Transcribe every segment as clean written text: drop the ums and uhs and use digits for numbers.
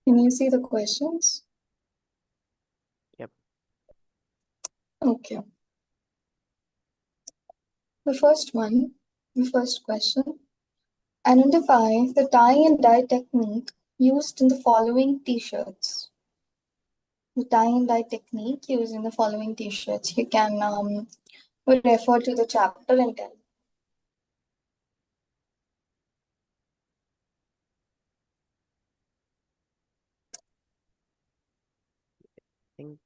Can you see the questions? Yep. Okay. The first question. Identify the tie and dye technique used in the following t-shirts. The tie and dye technique used in the following t-shirts. You can refer to the chapter and tell. I think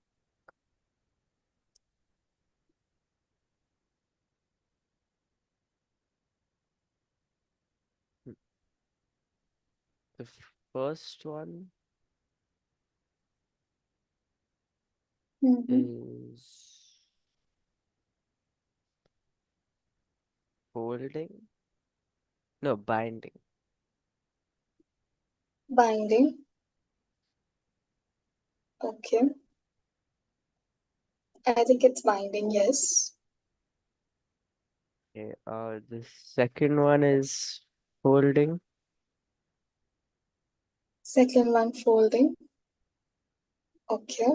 the first one is folding. No, binding. Binding. Okay. I think it's binding, yes. Okay. The second one is folding. Second one, folding. Okay.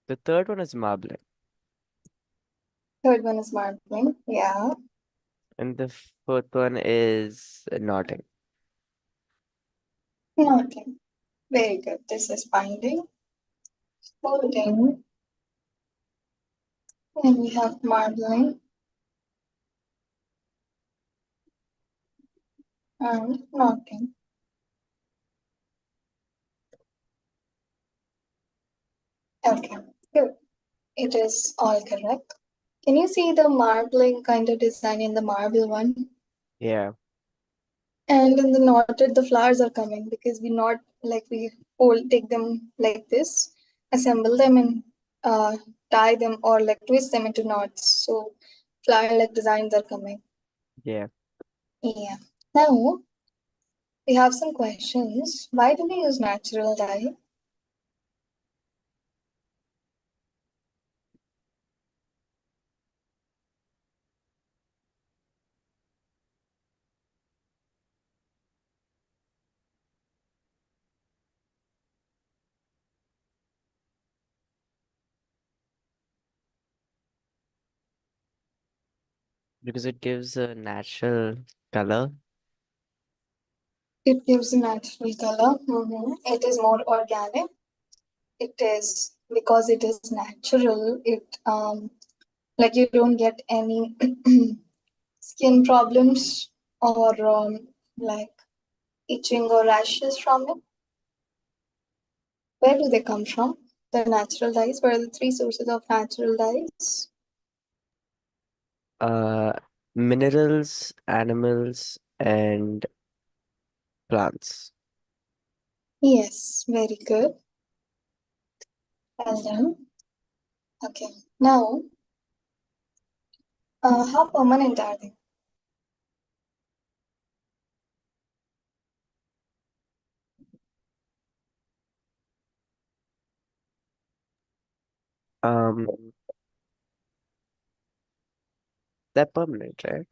The third one is marbling. Third one is marbling. Yeah. And the fourth one is knotting. Knotting. Very good. This is binding. Folding. And we have marbling. And knotting. Okay, good. It is all correct. Can you see the marbling kind of design in the marble one? Yeah. And in the knotted, the flowers are coming because we not like we take them like this, assemble them and tie them or like twist them into knots. So flower-like designs are coming. Yeah. Yeah. Now we have some questions. Why do we use natural dye? Because it gives a natural color. It gives a natural color. It is more organic. It is because it is natural. It like you don't get any skin problems or like itching or rashes from it. Where do they come from? The natural dyes. What are the three sources of natural dyes? Minerals, animals, and plants. Yes, very good. Well done. Okay, now how permanent are they? Um, they're permanent, right?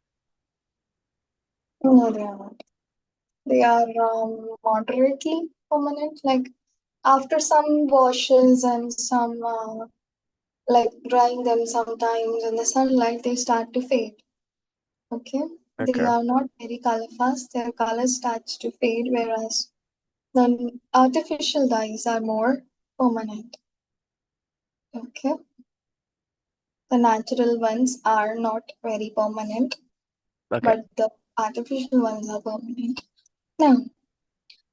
No, they are not. They are moderately permanent. Like after some washes and some like drying them sometimes in the sunlight, they start to fade. Okay, they Okay. are not very color fast. Their color starts to fade, whereas the artificial dyes are more permanent. Okay, the natural ones are not very permanent, Okay. but the artificial ones are permanent. Now,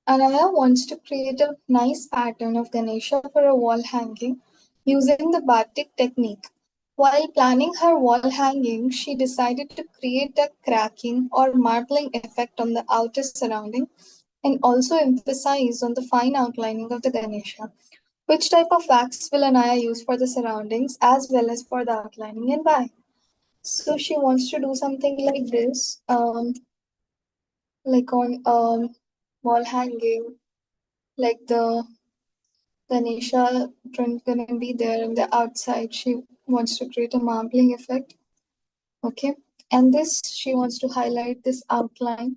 Anaya wants to create a nice pattern of Ganesha for a wall hanging using the batik technique. While planning her wall hanging, she decided to create a cracking or marbling effect on the outer surrounding and also emphasize on the fine outlining of the Ganesha. Which type of wax will Anaya use for the surroundings as well as for the outlining and why? So she wants to do something like this, like on wall hanging, like the Ganesha gonna be there on the outside. She wants to create a marbling effect. Okay. And this she wants to highlight this outline.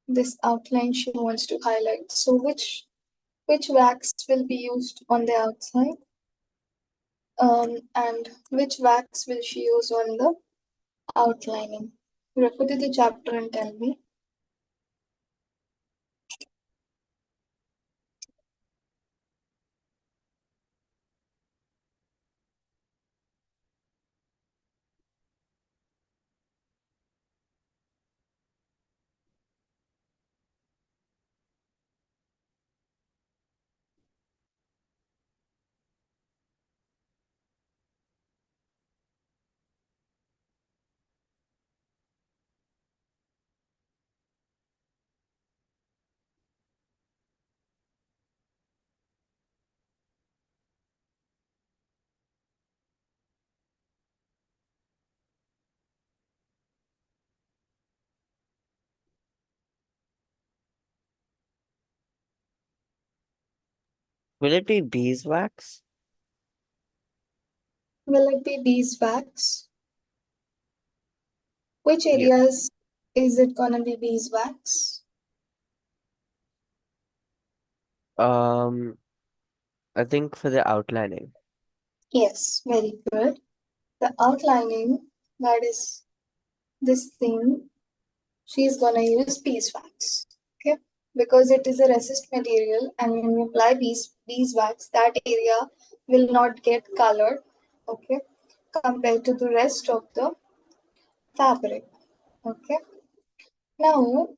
This outline she wants to highlight. So which which wax will be used on the outside, and which wax will she use on the outlining. Refer to the chapter and tell me. Will it be beeswax? Will it be beeswax? Which Yeah. areas is it gonna be beeswax? Um, I think for the outlining. Yes, very good. The outlining, that is this thing, she's gonna use beeswax. Okay, because it is a resist material, and when you apply beeswax, that area will not get colored. Okay, compared to the rest of the fabric. Okay, now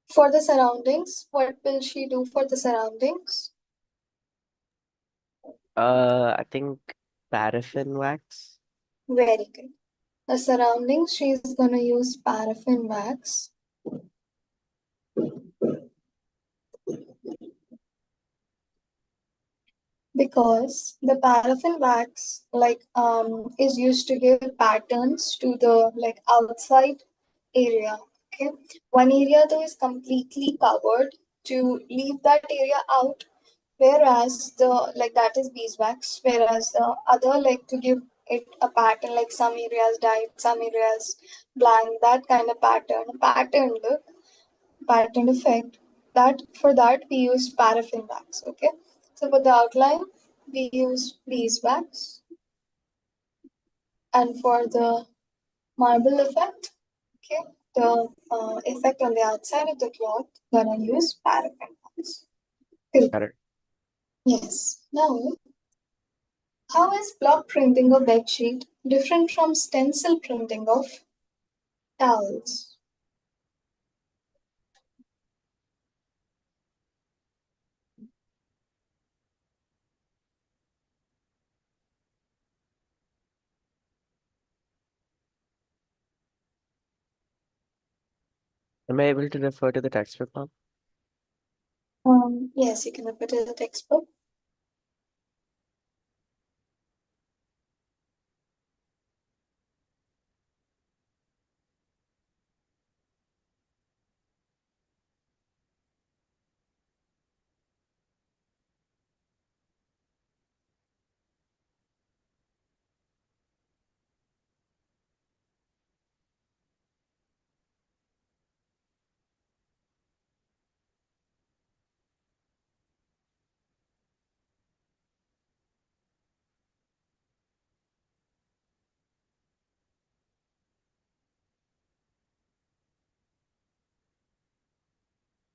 for the surroundings, what will she do for the surroundings? I think paraffin wax. Very good. The surroundings, she's gonna use paraffin wax because the paraffin wax is used to give patterns to the outside area. Okay, one area though is completely covered to leave that area out, whereas the that is beeswax, whereas the other to give it a pattern, like some areas dyed, some areas blank, that kind of pattern look, pattern effect, that for that we use paraffin wax. Okay, so for the outline we use beeswax, and for the marble effect, okay, the effect on the outside of the cloth, gonna use paraffin wax. Good. Got it. Yes. Now, how is block printing of bedsheet different from stencil printing of towels? Am I able to refer to the textbook now? Yes, you can refer to the textbook.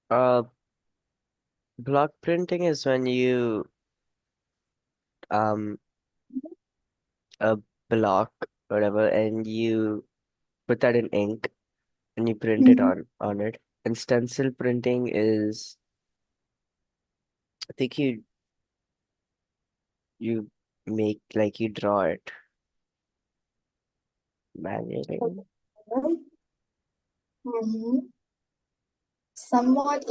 Uh, block printing is when you um a block, whatever, and you put that in ink and you print it Mhm. on it. And stencil printing is, I think you make like you draw it manually. Mhm. Somewhat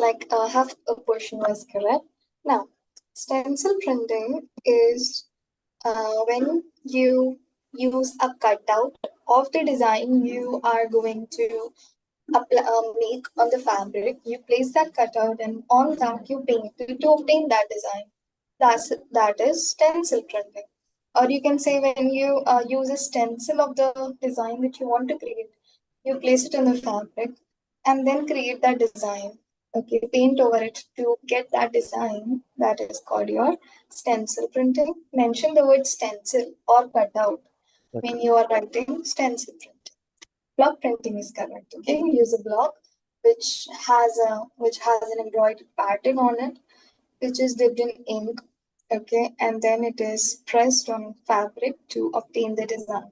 half a portion was correct. Now, stencil printing is when you use a cutout of the design you are going to make on the fabric. You place that cutout, and on that you paint it to obtain that design. That is stencil printing. Or you can say when you use a stencil of the design that you want to create, you place it in the fabric and then create that design. Okay, paint over it to get that design. That is called your stencil printing. Mention the word stencil or cutout Okay. when you are writing stencil printing. Block printing is correct. Okay, use a block which has an embroidered pattern on it, which is dipped in ink. Okay, and then it is pressed on fabric to obtain the design.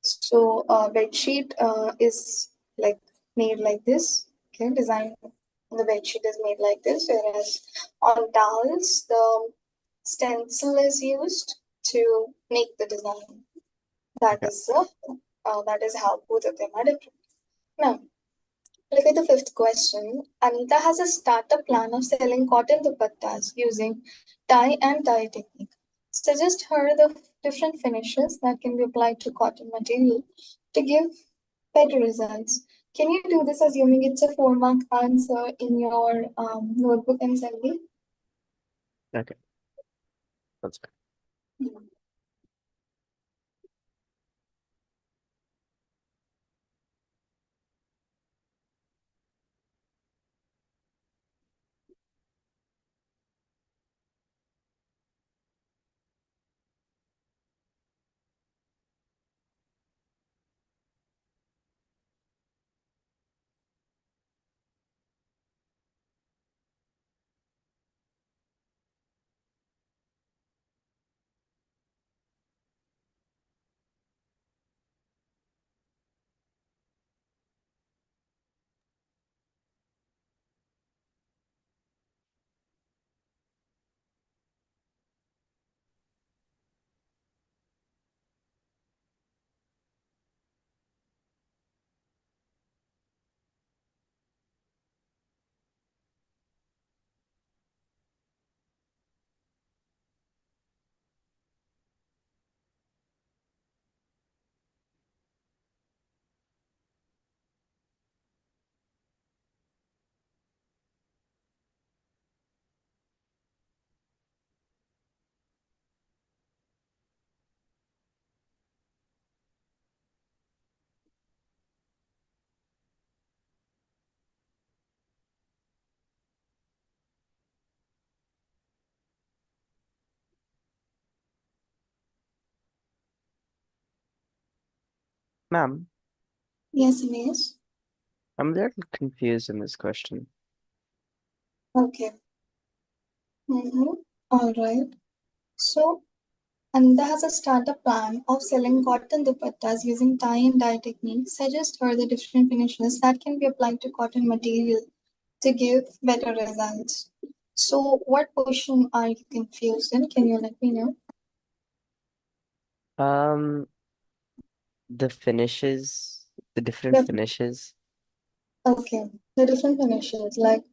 So bed sheet is like made like this. Okay, design on the bed sheet is made like this, whereas on towels the stencil is used to make the design. That Okay. is that is how both of them are different. Now, look at the fifth question. Anita has a startup plan of selling cotton dupattas using tie and dye technique. Suggest her the different finishes that can be applied to cotton material to give better results. Can you do this assuming it's a 4 mark answer in your notebook and send me? Okay. That's good. Ma'am, Yes, Ines. I'm a little confused in this question. Okay. Mm-hmm. All right. So Anita has a startup plan of selling cotton dupattas using tie and dye techniques. Suggest her the different finishes that can be applied to cotton material to give better results. So, what portion are you confused in? Can you let me know? Um, the finishes, the different The, finishes. okay, the different finishes. Like,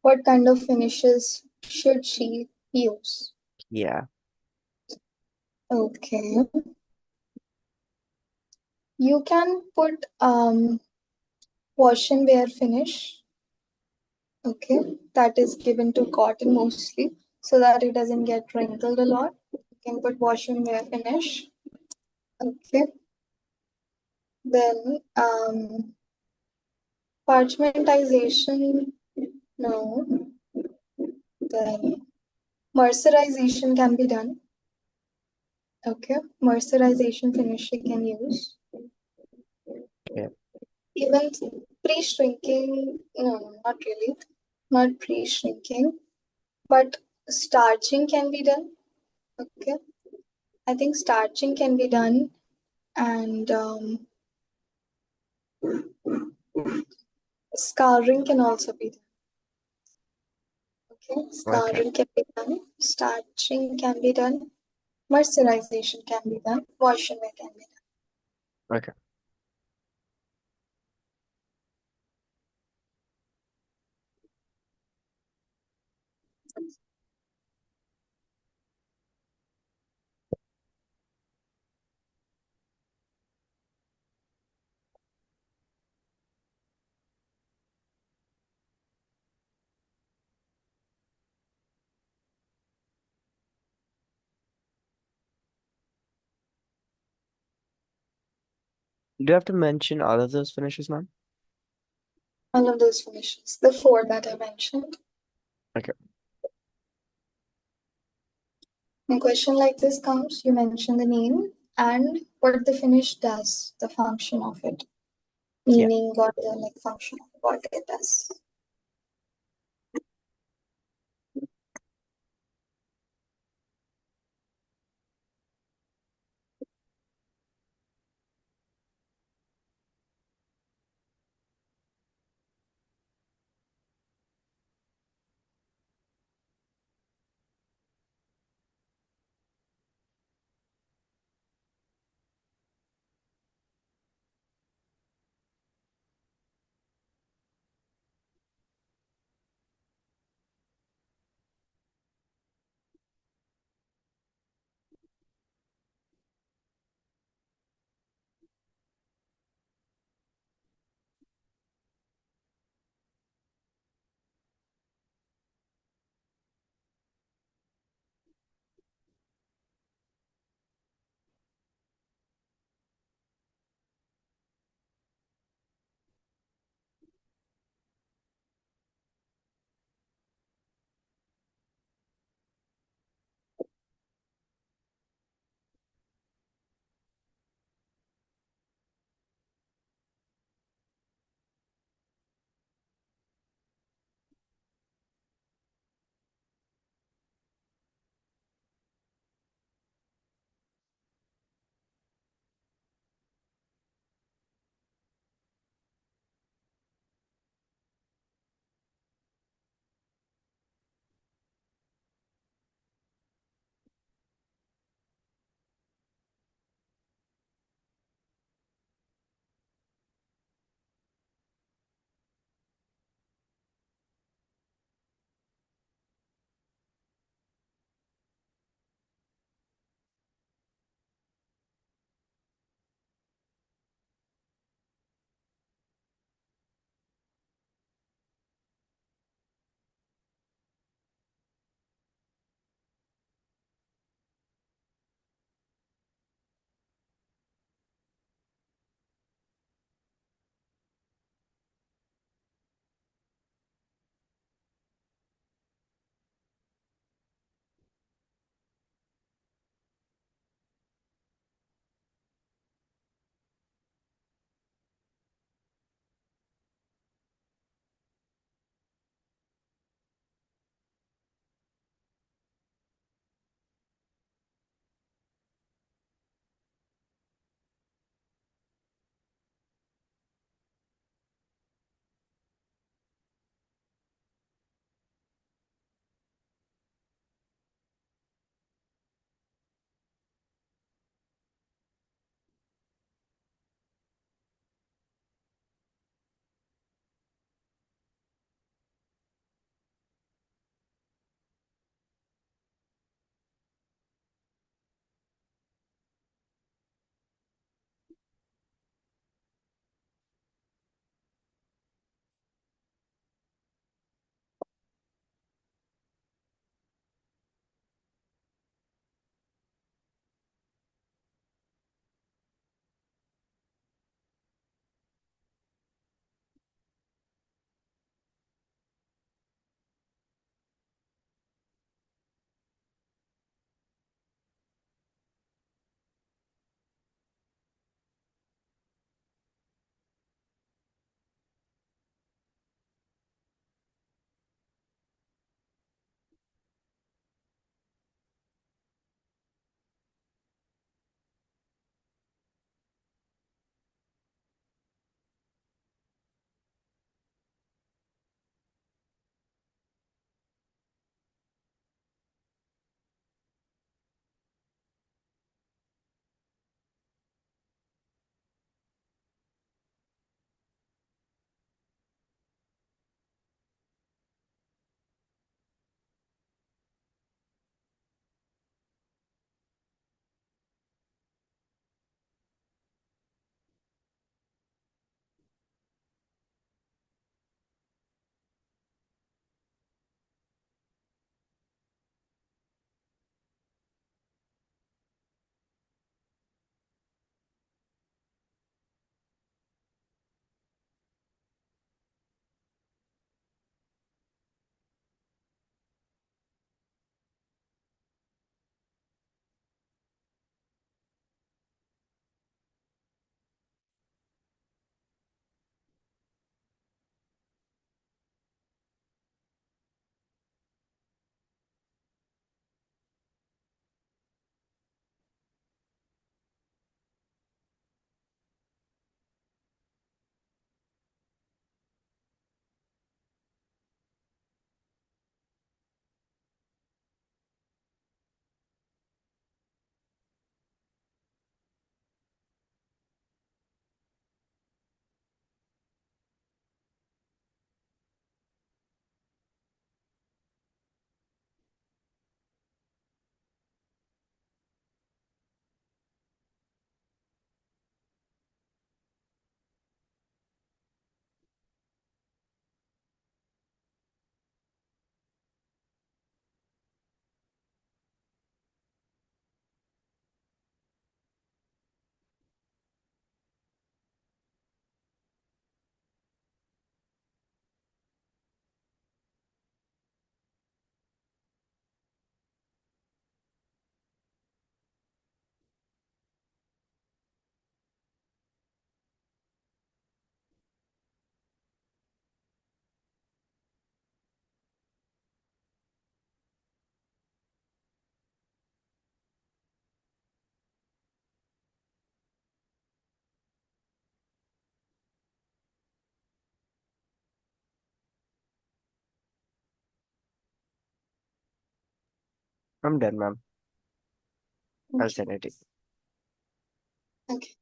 what kind of finishes should she use? Yeah. Okay, you can put wash and wear finish. Okay, that is given to cotton mostly so that it doesn't get wrinkled a lot. You can put wash and wear finish. Okay, then parchmentization, no. Then mercerization can be done. Okay, mercerization finish you can use. Okay. Even pre-shrinking, no, not really, not pre-shrinking, but starching can be done. Okay, I think starching can be done, and scouring can also be done. Okay, Okay. scouring can be done, starching can be done, mercerization can be done, washing can be Okay. Do you have to mention all of those finishes, ma'am? All of those finishes, the four that I mentioned. Okay. When a question like this comes, you mention the name and what the finish does, the function of it, Yeah. meaning or the like function of what it does. I'm done, ma'am. I'll Okay. send it. Okay.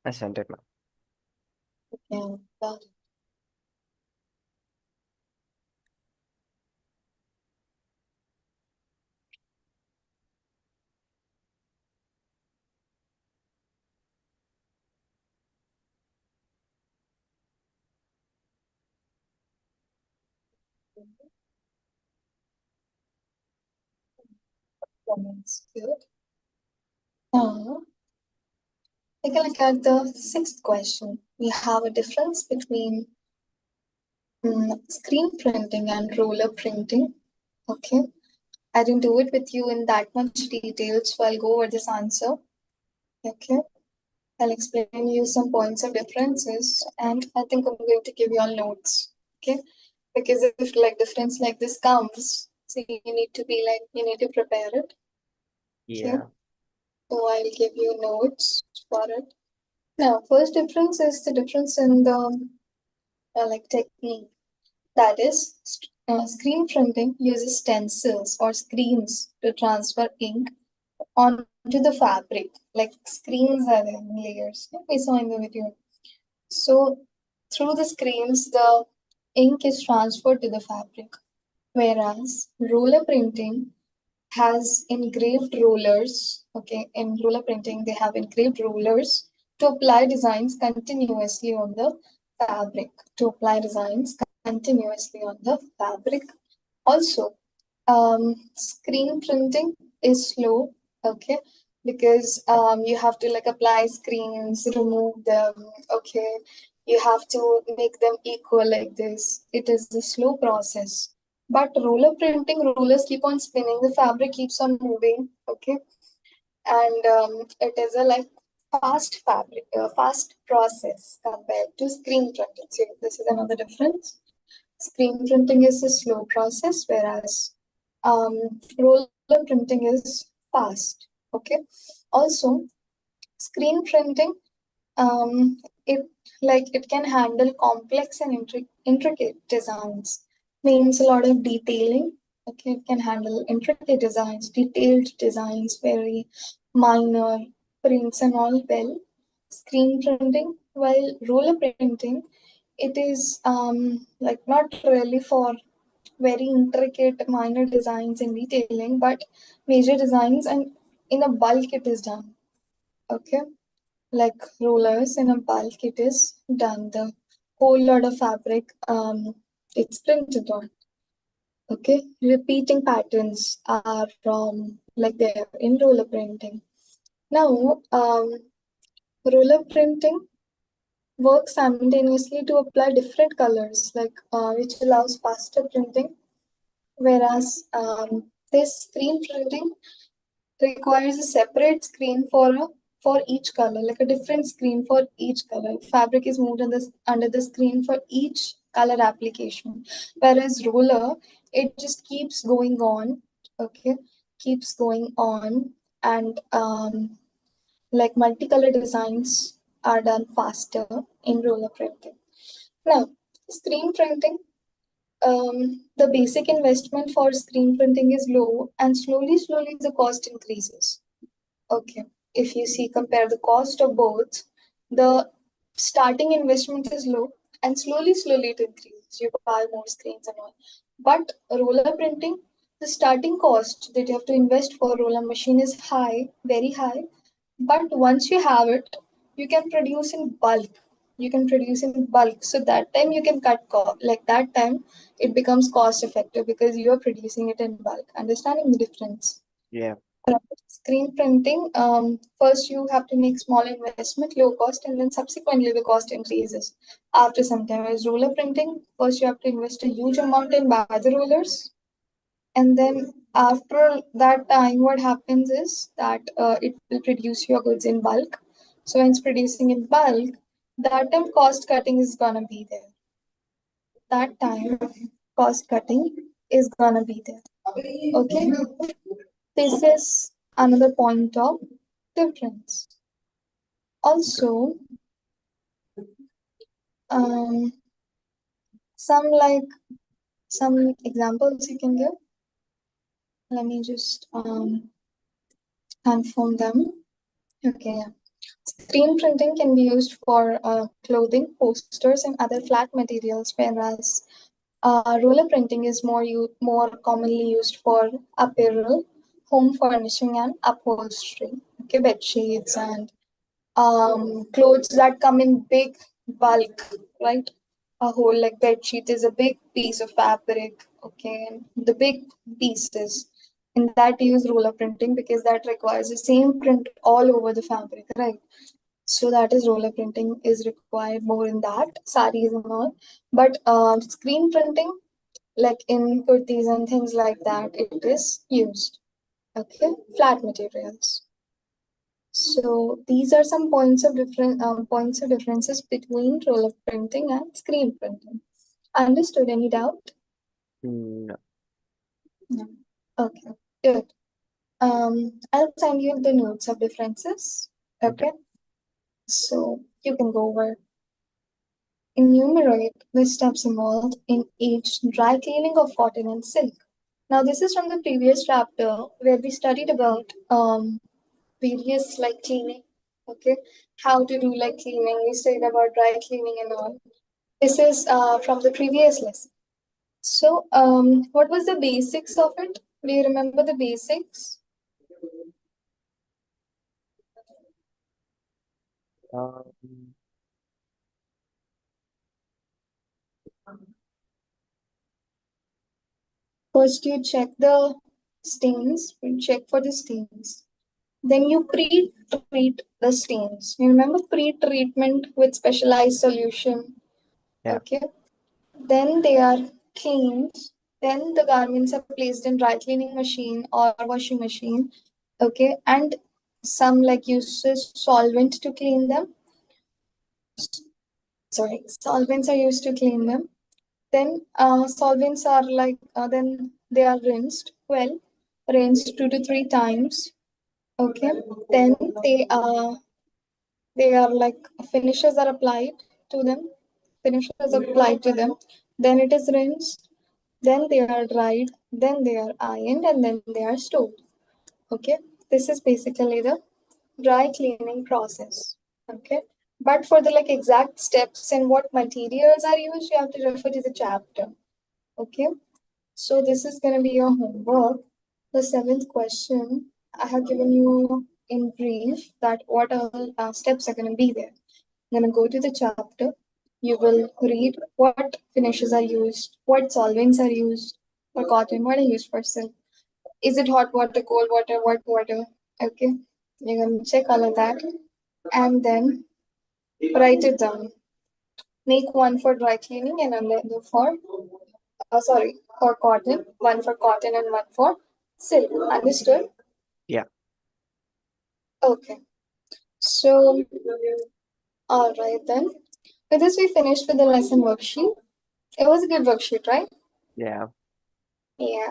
I sent it, ma'am. Okay. Got it. That's good. Now, take a look at the sixth question. We have a difference between screen printing and roller printing. Okay. I didn't do it with you in that much detail, so I'll go over this answer. Okay. I'll explain you some points of differences, and I think I'm going to give you all notes. Okay. Because if like difference like this comes, so you need to be like, you need to prepare it. Okay. Yeah. So I'll give you notes for it. Now, first difference is the difference in the like technique. That is, screen printing uses stencils or screens to transfer ink onto the fabric. Like screens are in layers. Yeah, we saw in the video. So through the screens, the ink is transferred to the fabric. Whereas roller printing has engraved rollers. Okay, in roller printing, they have engraved rollers to apply designs continuously on the fabric. To apply designs continuously on the fabric. Also, screen printing is slow, okay, because you have to like apply screens, remove them, okay, you have to make them equal like this. It is a slow process. But roller printing, rollers keep on spinning, the fabric keeps on moving, okay, and it is a like fast fabric, fast process compared to screen printing. So this is another difference. Screen printing is a slow process, whereas roller printing is fast. Okay. Also, screen printing, it like it can handle complex and intricate designs. Means a lot of detailing. Okay, it can handle intricate designs, detailed designs, very minor prints and all well. Screen printing, while roller printing, it is like not really for very intricate minor designs and detailing, but major designs and in a bulk it is done. Okay, like rollers in a bulk it is done. The whole lot of fabric it's printed on. Okay, repeating patterns are like there in roller printing. Now, roller printing works simultaneously to apply different colors, like which allows faster printing, whereas this screen printing requires a separate screen for each color, like a different screen for each color. Fabric is moved under the screen for each color application, whereas roller it just keeps going on, okay, keeps going on, and like multicolor designs are done faster in roller printing. Now, screen printing, the basic investment for screen printing is low, and slowly the cost increases. Okay, if you see, compare the cost of both, the starting investment is low, and slowly it increases. You buy more screens and all. But roller printing, the starting cost that you have to invest for roller machine is high, very high. But once you have it, you can produce in bulk. You can produce in bulk. So that time you can like that time it becomes cost effective because you are producing it in bulk. Understanding the difference. Yeah. Screen printing, first you have to make small investment, low cost, and then subsequently the cost increases after some time. As roller printing, first you have to invest a huge amount and buy the rollers, and then after that time, what happens is that it will produce your goods in bulk. So when it's producing in bulk, that time cost cutting is gonna be there. That time cost cutting is gonna be there. Okay, this is another point of difference. Okay. Also, um, some like some examples you can give. Let me just confirm them. Okay, yeah. Screen printing can be used for clothing, posters, and other flat materials, whereas roller printing is more commonly used for apparel, home furnishing, and upholstery. Okay, bed sheets and clothes that come in big bulk, right? A whole like bed sheet is a big piece of fabric, okay, and the big pieces. In that you use roller printing because that requires the same print all over the fabric, right? So that is roller printing is required more in that saris and all. But screen printing, like in kurtis and things like that, it is used. Okay, flat materials. So these are some points of differences between roller printing and screen printing. Understood? Any doubt? No. No. Okay, good. I'll send you the notes of differences. Okay. Okay, so you can go over. Enumerate the steps involved in each dry cleaning of cotton and silk. Now, this is from the previous chapter where we studied about various like cleaning. Okay, how to do like cleaning. We studied about dry cleaning and all. This is from the previous lesson. So, what was the basics of it? Do you remember the basics? Um, First, you check the stains. You check for the stains. Then you pre-treat the stains. You remember pre-treatment with specialized solution. yeah. Okay. Then they are cleaned. Then the garments are placed in dry cleaning machine or washing machine. Okay. And some like uses solvent to clean them. Sorry, solvents are used to clean them. Then solvents are like then they are rinsed well, rinsed 2 to 3 times. Okay. Then they are like finishes are applied to them. Finishes applied to them. Then it is rinsed. Then they are dried. Then they are ironed, and then they are stored. Okay. This is basically the dry cleaning process. Okay. But for the like exact steps and what materials are used, you have to refer to the chapter. Okay. So this is going to be your homework. The seventh question, I have given you in brief that what all steps are going to be there. I'm going to go to the chapter. You will read what finishes are used, what solvents are used for cotton, what are used for silk. Is it hot water, cold water, what water? Okay. You're going to check all of that and then write it down. Make one for dry cleaning and another for sorry, for cotton, one for cotton and one for silk. Understood? Yeah. Okay. So, all right then. With this, we finished with the lesson worksheet. It was a good worksheet, right? Yeah. Yeah.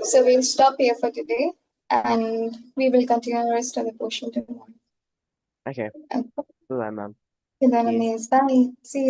So we'll stop here for today and we will continue the rest of the portion tomorrow. Okay. Okay. Bye, ma'am. Then, See you. bye. See you.